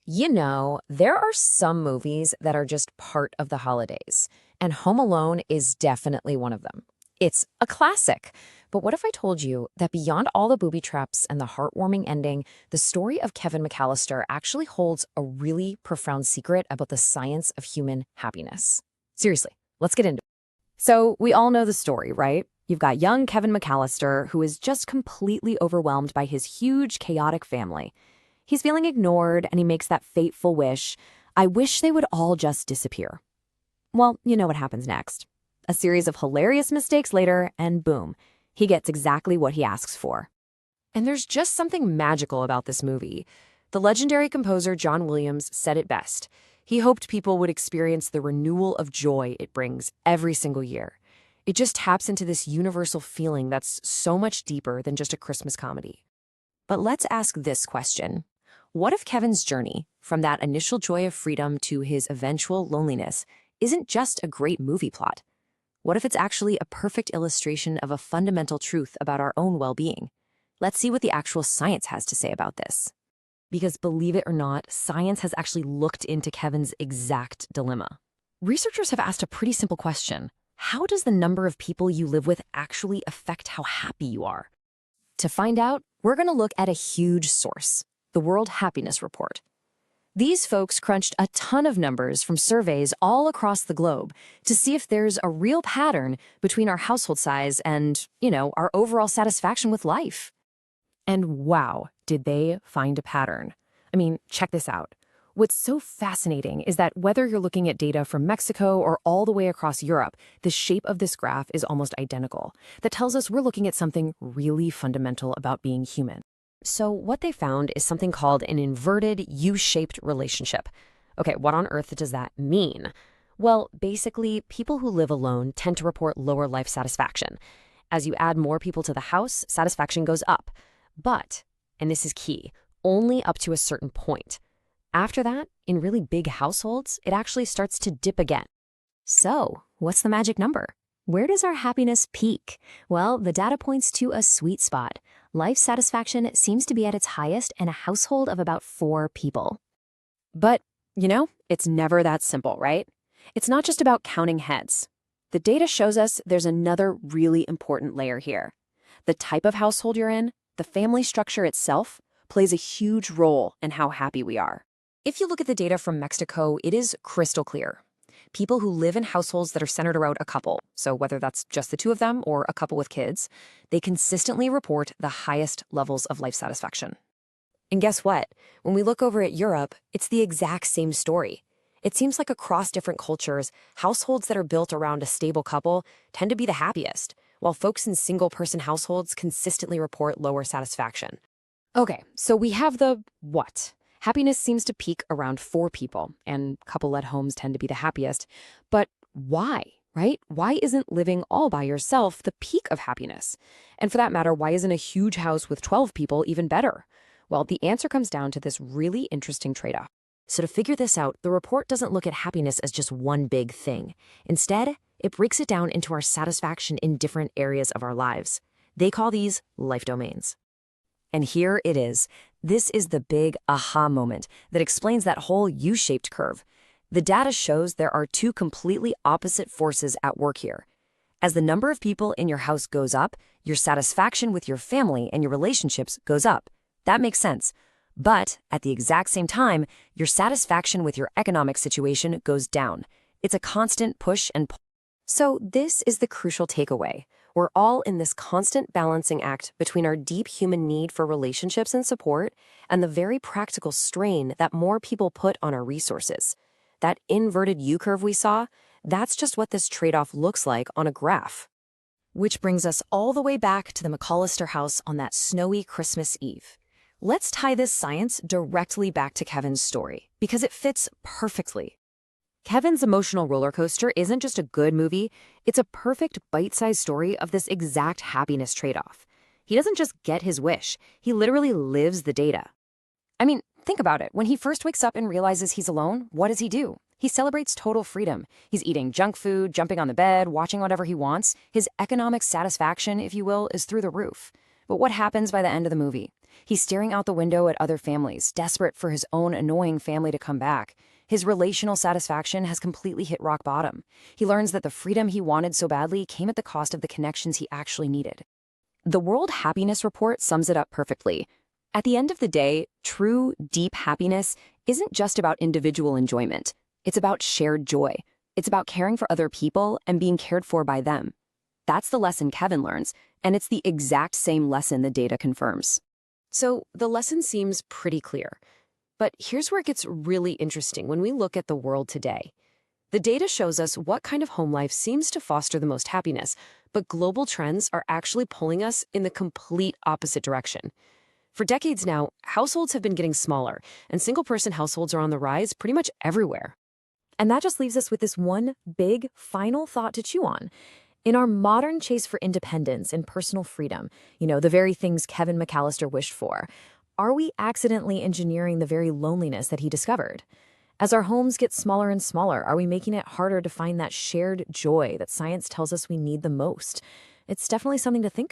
There are some movies that are just part of the holidays, and Home Alone is definitely one of them. It's a classic. But what if I told you that beyond all the booby traps and the heartwarming ending, the story of Kevin McAllister actually holds a really profound secret about the science of human happiness? Seriously, let's get into it. So, we all know the story, right? You've got young Kevin McAllister, who is just completely overwhelmed by his huge, chaotic family. He's feeling ignored, and he makes that fateful wish, I wish they would all just disappear. Well, you know what happens next. A series of hilarious mistakes later, and boom, he gets exactly what he asks for. And there's just something magical about this movie. The legendary composer John Williams said it best. He hoped people would experience the renewal of joy it brings every single year. It just taps into this universal feeling that's so much deeper than just a Christmas comedy. But let's ask this question. What if Kevin's journey, from that initial joy of freedom to his eventual loneliness, isn't just a great movie plot? What if it's actually a perfect illustration of a fundamental truth about our own well-being? Let's see what the actual science has to say about this. Because believe it or not, science has actually looked into Kevin's exact dilemma. Researchers have asked a pretty simple question. How does the number of people you live with actually affect how happy you are? To find out, we're going to look at a huge source, the World Happiness Report. These folks crunched a ton of numbers from surveys all across the globe to see if there's a real pattern between our household size and, our overall satisfaction with life. And wow, did they find a pattern. I mean, check this out. What's so fascinating is that whether you're looking at data from Mexico or all the way across Europe, the shape of this graph is almost identical. That tells us we're looking at something really fundamental about being human. So what they found is something called an inverted U-shaped relationship. Okay, what on earth does that mean? Well, basically, people who live alone tend to report lower life satisfaction. As you add more people to the house, satisfaction goes up. But, and this is key, only up to a certain point. After that, in really big households, it actually starts to dip again. So, what's the magic number? Where does our happiness peak? Well, the data points to a sweet spot. Life satisfaction seems to be at its highest in a household of about 4 people. But, it's never that simple, right? It's not just about counting heads. The data shows us there's another really important layer here. The type of household you're in, the family structure itself, plays a huge role in how happy we are. If you look at the data from Mexico, it is crystal clear. People who live in households that are centered around a couple, so whether that's just the two of them or a couple with kids, they consistently report the highest levels of life satisfaction. And guess what? When we look over at Europe, it's the exact same story. It seems like across different cultures, households that are built around a stable couple tend to be the happiest, while folks in single-person households consistently report lower satisfaction. Okay, so we have the what? Happiness seems to peak around 4 people, and couple-led homes tend to be the happiest. But why, right? Why isn't living all by yourself the peak of happiness? And for that matter, why isn't a huge house with 12 people even better? Well, the answer comes down to this really interesting trade-off. So to figure this out, the report doesn't look at happiness as just one big thing. Instead, it breaks it down into our satisfaction in different areas of our lives. They call these life domains. And here it is. This is the big aha moment that explains that whole U-shaped curve. The data shows there are 2 completely opposite forces at work here. As the number of people in your house goes up, your satisfaction with your family and your relationships goes up. That makes sense. But at the exact same time, your satisfaction with your economic situation goes down. It's a constant push and pull. So this is the crucial takeaway. We're all in this constant balancing act between our deep human need for relationships and support and the very practical strain that more people put on our resources. That inverted U-curve we saw, that's just what this trade-off looks like on a graph. Which brings us all the way back to the McAllister house on that snowy Christmas Eve. Let's tie this science directly back to Kevin's story, because it fits perfectly. Kevin's emotional roller coaster isn't just a good movie, it's a perfect bite-sized story of this exact happiness trade-off. He doesn't just get his wish, he literally lives the data. I mean, think about it. When he first wakes up and realizes he's alone, what does he do? He celebrates total freedom. He's eating junk food, jumping on the bed, watching whatever he wants. His economic satisfaction, if you will, is through the roof. But what happens by the end of the movie? He's staring out the window at other families, desperate for his own annoying family to come back. His relational satisfaction has completely hit rock bottom. He learns that the freedom he wanted so badly came at the cost of the connections he actually needed. The World Happiness Report sums it up perfectly. At the end of the day, true, deep happiness isn't just about individual enjoyment. It's about shared joy. It's about caring for other people and being cared for by them. That's the lesson Kevin learns, and it's the exact same lesson the data confirms. So the lesson seems pretty clear. But here's where it gets really interesting when we look at the world today. The data shows us what kind of home life seems to foster the most happiness, but global trends are actually pulling us in the complete opposite direction. For decades now, households have been getting smaller, and single-person households are on the rise pretty much everywhere. And that just leaves us with this one big, final thought to chew on. In our modern chase for independence and personal freedom, the very things Kevin McAllister wished for, are we accidentally engineering the very loneliness that he discovered? As our homes get smaller and smaller, are we making it harder to find that shared joy that science tells us we need the most? It's definitely something to think about.